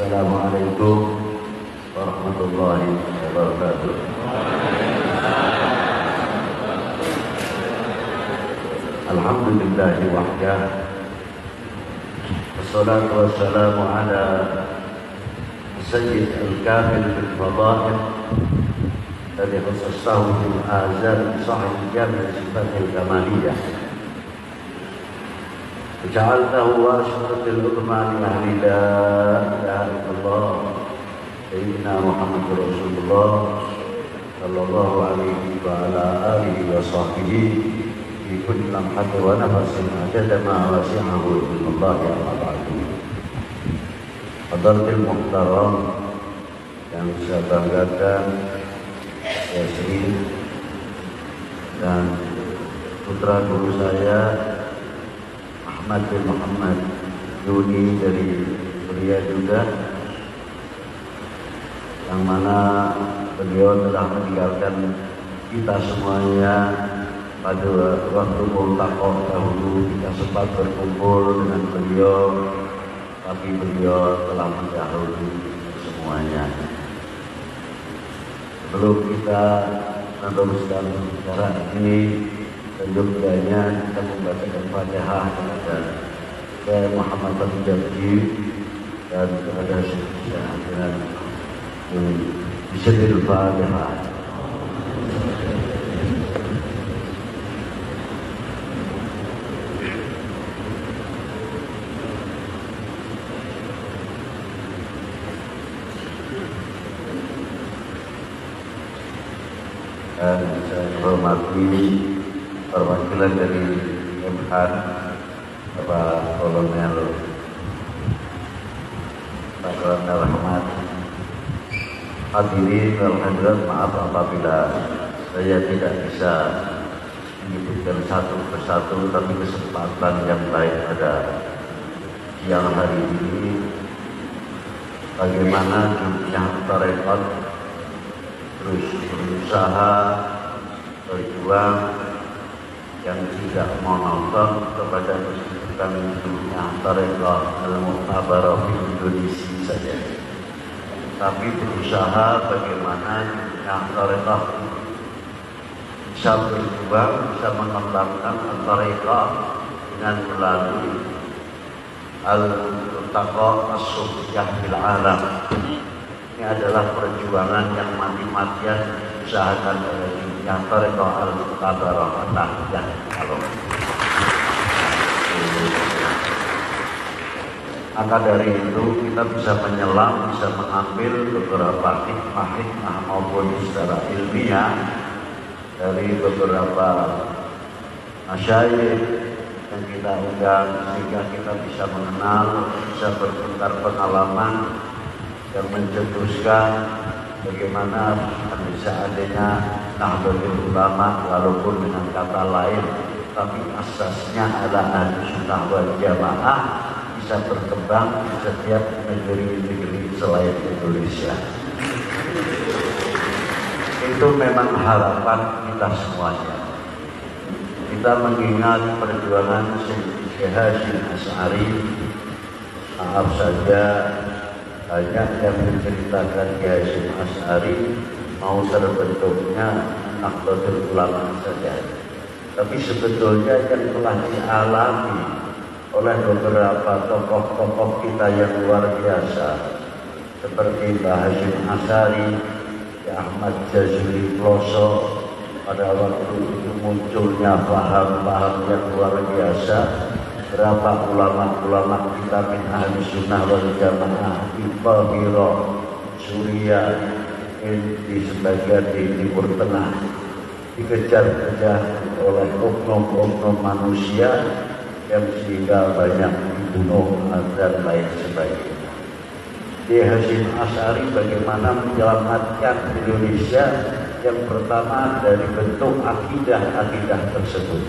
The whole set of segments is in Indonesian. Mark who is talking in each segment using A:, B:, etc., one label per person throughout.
A: Assalamualaikum warahmatullahi wabarakatuh. Alhamdulillahi wahdah. Wassalatu wassalamu ala sayyid al-kamil fil fadail alladhi khassahu bil azal sahih jami' sifatil kamaliyah. وجعلته واشرة العظمى لأهل لا إله إلا الله سيدنا محمد رسول الله صلى الله عليه وعلى آله وصحبه في كل لمحة ونفس عدد ما وسعه علم الله أما بعد. Hadratil Muhtaram yang saya banggakan, Yasri dan putra guru saya Ahmad bin Muhammad Yuni dari Suria juga, yang mana beliau telah meninggalkan kita semuanya pada waktu multaqah dahulu. Kita sempat berkumpul dengan beliau, tapi beliau telah mendahului semuanya. Sebelum kita meneruskan bicara ini, seyogyanya kita membacakan Fatihah kepada Syekh Muhammad bin Jabri dan kepada Syekh dengan Bismillahil Fatihah. Dan saya hormati perwakilan dari MHAN, Bapak Kolonel Rahmat. Hadirin wal hadirat, maaf apabila saya tidak bisa menyebutkan satu persatu, tapi kesempatan yang baik pada siang hari ini bagaimana dunia tarekat terus berusaha berjuang yang tidak monoton kepada kesulitan dunia tarekat al-mu'tabarah di Indonesia saja, tapi berusaha bagaimana dunia tarekat bisa berjuang, bisa mengembangkan tarekat dengan melalui al-taqwa as-sufiyah bil alam. Ini adalah perjuangan yang mati-matian diusahakan oleh dunia tarekat al-mu'tabarah yang kalau maka dari itu kita bisa menyelam, bisa mengambil beberapa hikmah-hikmah maupun secara ilmiah dari beberapa masyayikh yang kita undang, sehingga kita bisa mengenal, bisa bertukar pengalaman yang mencetuskan bagaimana seandainya Nahdlatul Ulama walaupun dengan kata lain, tapi asasnya adalah Ahlus Sunnah wal Jamaah, bisa berkembang di setiap negeri-negeri selain Indonesia. Itu memang harapan kita semuanya. Kita mengingat perjuangan Syekh Hasyim Asy'ari. Maaf saja banyak yang menceritakan Syekh Hasyim Asy'ari mau terbentuknya Nahdlatul Ulama saja. Tapi sebetulnya yang telah dialami oleh beberapa tokoh-tokoh kita yang luar biasa seperti Mbah Hasyim Asy'ari, Ahmad Jazuli Ploso, pada waktu itu munculnya paham-paham yang luar biasa. Berapa ulama-ulama kita min ahli sunnah wal jamaah di Qahira, Suria, di sebagian di Timur Tengah dikejar-kejar oleh oknum-oknum manusia yang sehingga banyak dibunuh dan lain sebagainya. Syekh Hasyim Asy'ari bagaimana menyelamatkan Indonesia yang pertama dari bentuk akidah tersebut,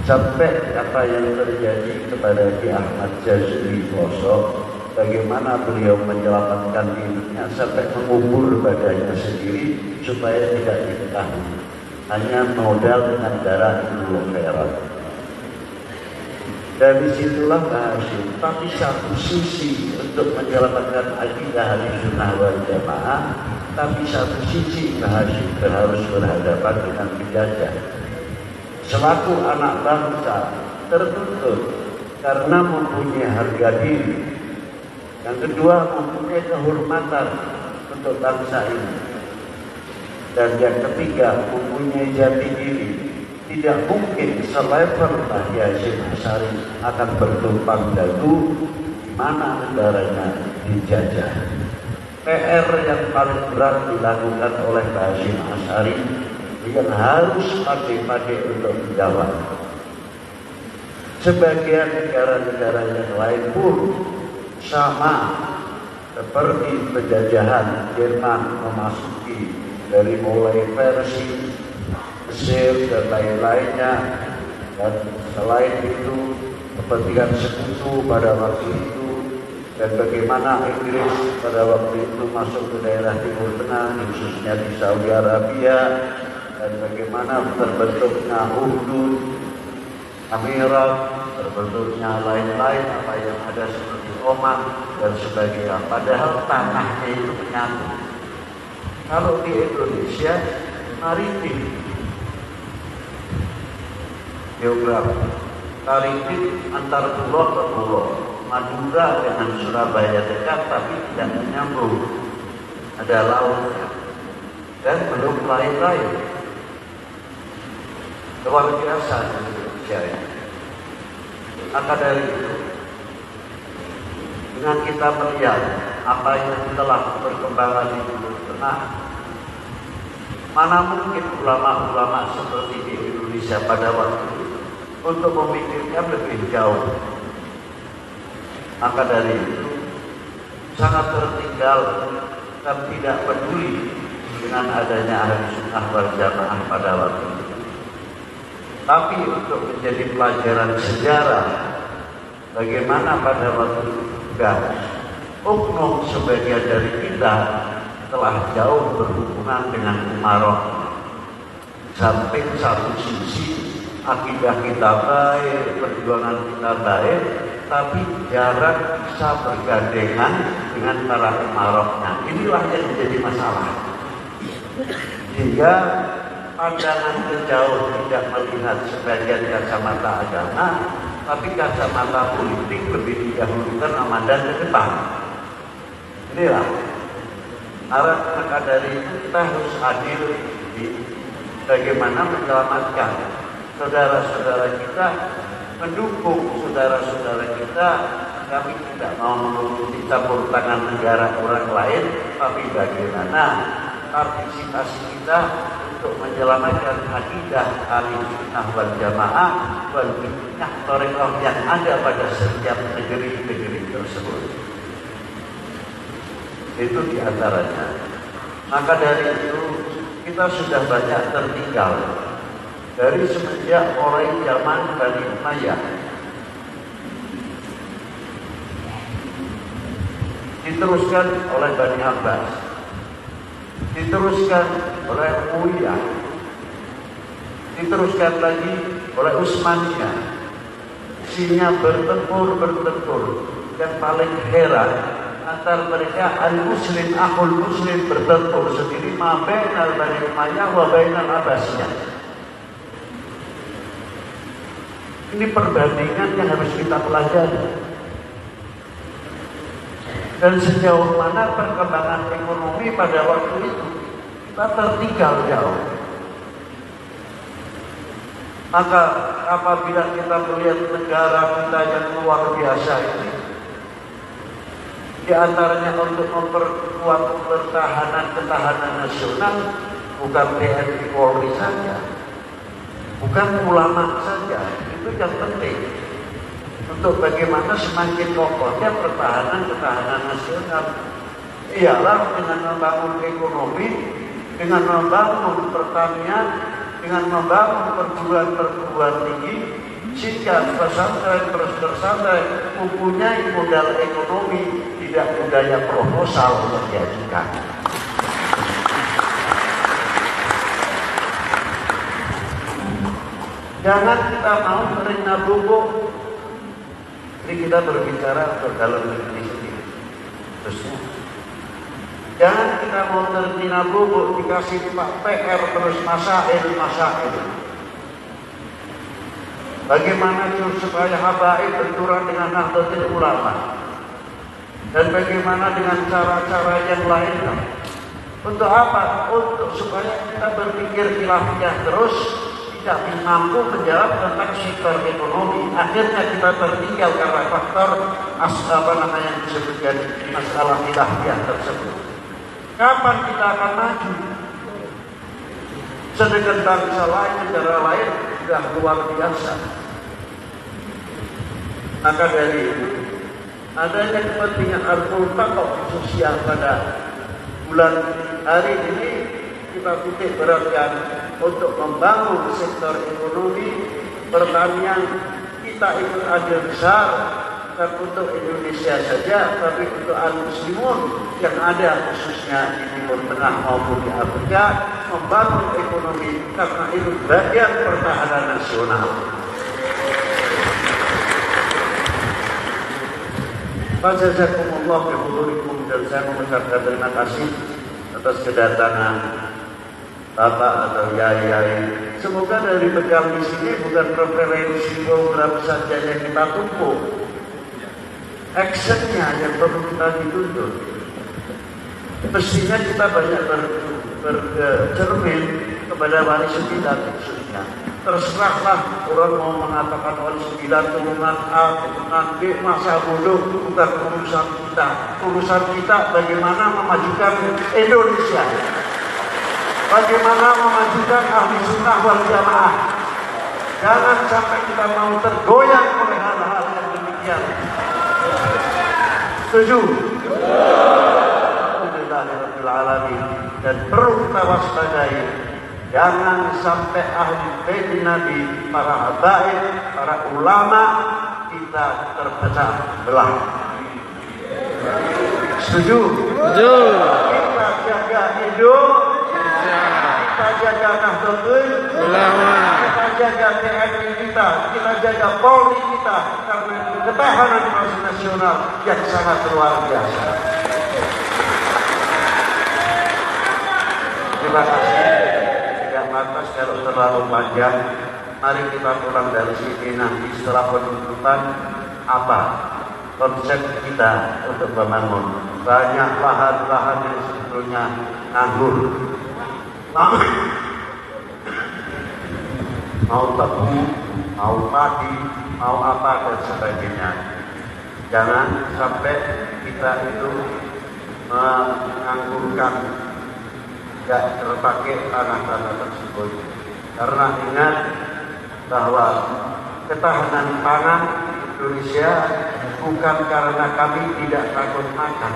A: sampai apa yang terjadi kepada Ki Ahmad Jazuli Ploso, bagaimana beliau menyelamatkan dirinya sampai mengubur badannya sendiri supaya tidak diketahui, hanya modal dengan darah Ibnu Khairat. Dari situlah Mbah Hasyim. Tapi satu sisi untuk menyelamatkan akidah Ahlussunnah wal Jamaah, tapi satu sisi harus berhadapan dengan penjajah. Selaku anak bangsa tertuntut karena mempunyai harga diri. Yang kedua, mempunyai kehormatan untuk bangsa ini. Dan yang ketiga, mempunyai jati diri. Tidak mungkin selevel Kiai Hasyim Asy'ari akan bertumpang dagu di mana negaranya dijajah. PR yang paling berat dilakukan oleh Kiai Hasyim Asy'ari yang harus pandai-pandai untuk menjawab. Sebagian negara-negara yang lain pun sama seperti penjajahan Jerman memasuki dari mulai Persia, Mesir dan lain-lainnya, dan selain itu kepentingan sekutu pada waktu itu, dan bagaimana Inggris pada waktu itu masuk ke daerah Timur Tengah, khususnya di Saudi Arabia, dan bagaimana terbentuknya Urdun, Emirat, terbentuknya lain-lain apa yang ada seperti Oman dan sebagainya. Padahal tanahnya itu menyatu. Kalau di Indonesia maritim, geografi, maritim antar pulau ke pulau. Madura dengan Surabaya dekat tapi tidak menyambung. Ada lautnya dan belum lain-lain. Luar biasa Indonesia ini. Maka dari itu, dengan kita melihat apa yang telah berkembang di Timur Tengah, mana mungkin ulama-ulama seperti di Indonesia pada waktu itu untuk memikirkan lebih jauh. Maka dari itu sangat tertinggal dan tidak peduli dengan adanya Ahlussunnah wal Jamaah pada waktu itu. Tapi untuk menjadi pelajaran sejarah bagaimana pada waktu itu juga oknum sebagian dari kita telah jauh berhubungan dengan umarok. Sampai satu sisi akidah kita baik, perjuangan kita baik, tapi jarang bisa bergandengan dengan para umaroknya. Inilah yang menjadi masalah. Sehingga pandangan sejauh tidak melihat sebagian kacamata agama, tapi kacamata politik lebih didahulukan Ramadan ke depan. Inilah. Maka dari itu kita harus adil di bagaimana menyelamatkan saudara-saudara kita, mendukung saudara-saudara kita. Kami tidak mau menuruti campur tangan negara orang lain, tapi bagaimana partisipasi kita untuk menyelamatkan akidah Ahlussunnah wal Jamaah wal hikmah thariqah yang ada pada setiap negeri-negeri tersebut. Itu diantaranya. Maka dari itu kita sudah banyak tertinggal dari semenjak mulai zaman Bani Umayyah. Diteruskan oleh Bani Abbas, diteruskan oleh Umayyah, diteruskan lagi oleh Utsmaniyah. Isinya bertempur. Yang paling heran antar mereka al-muslim akhul muslim bertempur sendiri ma bainal Bani Umayyah wa bainal Abbasiyah. Ini perbandingan yang harus kita pelajari. Dan sejauh mana perkembangan ekonomi pada waktu itu kita tertinggal jauh. Maka apabila kita melihat negara kita yang luar biasa ini, di antaranya untuk memperkuat ketahanan nasional, bukan TNI Polri saja, bukan ulama saja, itu yang penting. Untuk bagaimana semakin kokohnya ketahanan nasional, ialah dengan membangun ekonomi, dengan membangun pertanian, dengan membangun perguruan tinggi, sehingga pesantren mempunyai modal ekonomi, tidak budaya proposal untuk diajukan. Jangan kita mau menerima bubuk. Ini kita berbicara untuk dalam negeri sendiri. Terusnya, jangan kita mau tertina bubuk dikasih PR terus masail. Bagaimana supaya habaib benturan dengan Nahdlatul Ulama, dan bagaimana dengan cara-cara yang lainnya. Untuk apa? Untuk supaya kita berpikir khilafiyah terus, tidak mampu menjawab tentang sektor ekonomi. Akhirnya kita tertinggal karena faktor yang disebutkan masalah khilafiyah tersebut. Kapan kita akan maju? Sedangkan bangsa lain, negara lain sudah luar biasa. Maka dari itu, adanya kepentingan al-multaqah sosial pada bulan hari ini kita titik beratkan untuk membangun sektor ekonomi pertanian. Kita ikut andil besar, bukan untuk Indonesia saja, tapi untuk al-muslimun yang ada khususnya di Timur Tengah maupun di Afrika, membangun ekonomi karena itu bagian pertahanan nasional. Jazakumullah bi hudurikum, dan saya mengucapkan terima kasih atas kedatangan Bapak atau Yai. Semoga dari bekal di sini bukan referensi program saja yang kita tumpuk, actionnya yang perlu kita dituntut. Mestinya kita banyak bercermin kepada wali sembilan khususnya. Terserahlah orang mau mengatakan wali sembilan turunan A, turunan B, masa bodoh, bukan urusan kita. Urusan kita bagaimana memajukan Indonesia, bagaimana memajukan ahli sunnah wal jamaah. Jangan sampai kita mau tergoyang oleh hal-hal yang demikian. Setuju? Alhamdulillahirrahmanirrahim. Dan perlu kita waspadai, jangan sampai ahli bait Nabi, para habaib, para ulama kita terpecah belah. Setuju? Setuju. Kita jaga Indonesia, kita jaga Nahdlatul Ulama, kita jaga TNI kita jaga Polri kita, karena ketahanan nasional yang sangat luar biasa. Terima kasih. Tidak pantas kalau terlalu panjang. Mari kita pulang dari sini nanti setelah penuntutan apa konsep kita untuk membangun. Banyak lahan-lahan yang sebetulnya nganggur. Mau tebu, mau padi, mau apa dan sebagainya. Jangan sampai kita itu menganggurkan, tidak terpakai tanah-tanah tersebut. Karena ingat bahwa ketahanan pangan Indonesia bukan karena kami tidak takut makan,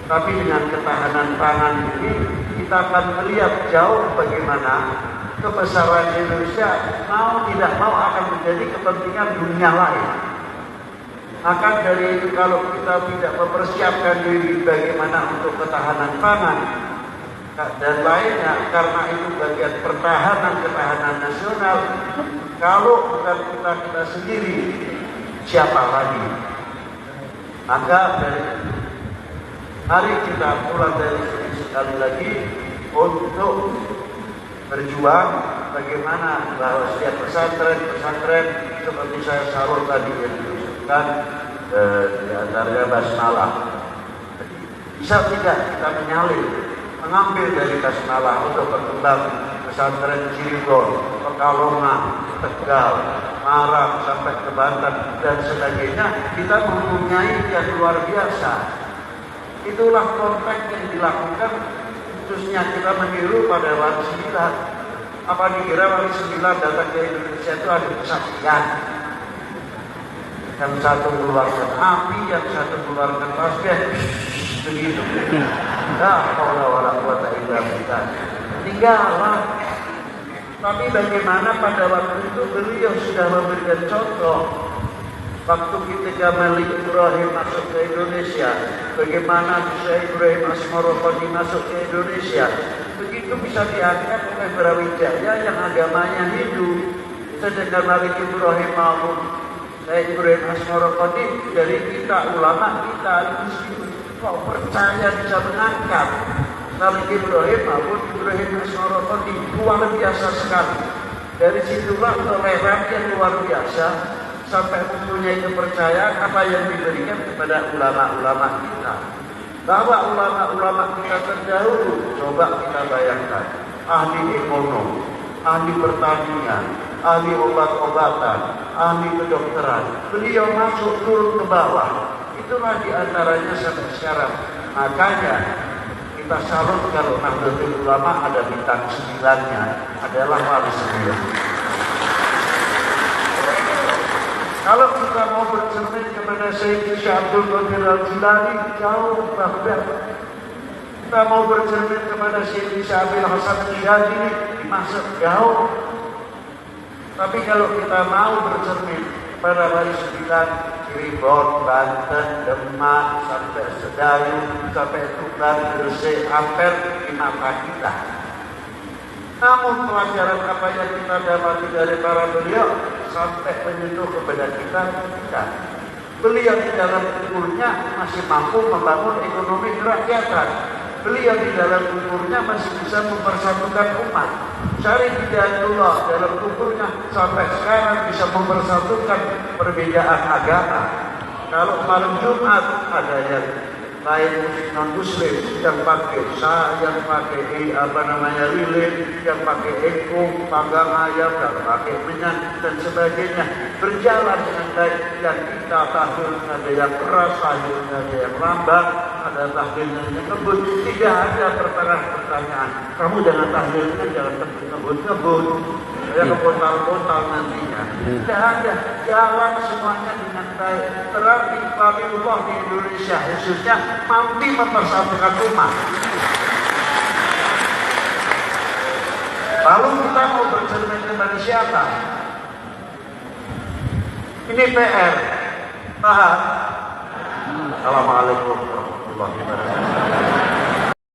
A: tapi dengan ketahanan pangan ini kita akan melihat jauh bagaimana kebesaran Indonesia mau tidak mau akan menjadi kepentingan dunia lain. Maka dari itu kalau kita tidak mempersiapkan diri bagaimana untuk ketahanan pangan dan lainnya, karena itu bagian ketahanan nasional, kalau bukan kita sendiri, siapa lagi? Maka dari mari kita pulang dari sini sekali lagi untuk berjuang bagaimana bahwa setiap pesantren seperti saya Sarul tadi yang disebutkan di antaranya basmalah, bisa tidak kita menyalin, mengambil dari basmalah untuk berkembang pesantren Cirebon, Pekalongan, Tegal, Malang sampai ke Banten dan sebagainya. Kita mempunyai yang luar biasa. Itulah konteks yang dilakukan, khususnya kita meniru pada wali sembilan. Apa dikira wali sembilan datang ke Indonesia itu ada kesaktian? Yang satu mengeluarkan api, yang satu mengeluarkan tasbih, begitu. Nah, Allah tinggallah. Tapi bagaimana pada waktu itu beliau sudah memberikan contoh. Waktu ketika Malik Ibrahim masuk ke Indonesia, bagaimana Syekh Ibrahim Asmaroqadi masuk ke Indonesia, begitu bisa diangkat oleh Brawijaya yang agamanya Hindu. Sedangkan Malik Ibrahim maupun Syekh Ibrahim Asmaroqadi dari kita ulama, kita muslim kok percaya bisa mengangkat Nabi Ibrahim maupun Ibrahim Nasrani di luar biasa sekali. Dari situlah toleran yang luar biasa sampai mempunyai kepercayaan apa yang diberikan kepada ulama-ulama kita. Bahwa ulama-ulama kita terdahulu, coba kita bayangkan, ahli ekonomi, ahli pertanian, ahli obat-obatan, ahli kedokteran, beliau masuk turun ke bawah. Itulah diantaranya sampai sekarang. Makanya kita salut kalau Nahdlatul Ulama ada bintang 9-nya adalah wali 9. Kalau kita mau bercermin kepada Sayyid Abdul Qadir Al-Jilani, jauh bahkan. Kita mau bercermin kepada Sayyid Abil Hasan Syadzili, masuk jauh. Tapi kalau kita mau bercermin pada wali 9, Cirebon, Banten, Demak, sampai Sedayu, sampai Tuban, Gresik, Ampel, di mata kita. Namun pelajaran apa yang kita dapati dari para beliau sampai menyentuh kepada kita. Beliau di dalam umurnya masih mampu membangun ekonomi kerakyatan. Beliau di dalam umurnya masih bisa mempersatukan umat. Syarif Hidayatullah dalam umurnya sampai sekarang bisa mempersatukan perbedaan agama. Kalau malam Jumat ada yang lain non muslim yang pakai yang pakai lilin, yang pakai ekor, panggang ayam, dan pakai minyak dan sebagainya, berjalan dengan baik. Yang kita tahlilnya ada yang keras, tahlilnya ada yang lambat, ada tahlilnya yang ngebut. Tidak ada pertanyaan. Kamu jangan tahlilnya jangan ngebut. Saya kebontal-bontal nantinya. Tidak ada. Jalan semuanya dengan baik. Terang Allah di Indonesia khususnya mampu mempersatukan umat. Lalu kita mau bercermin kepada siapa? Ini PR. Paham? Assalamualaikum warahmatullahi wabarakatuh.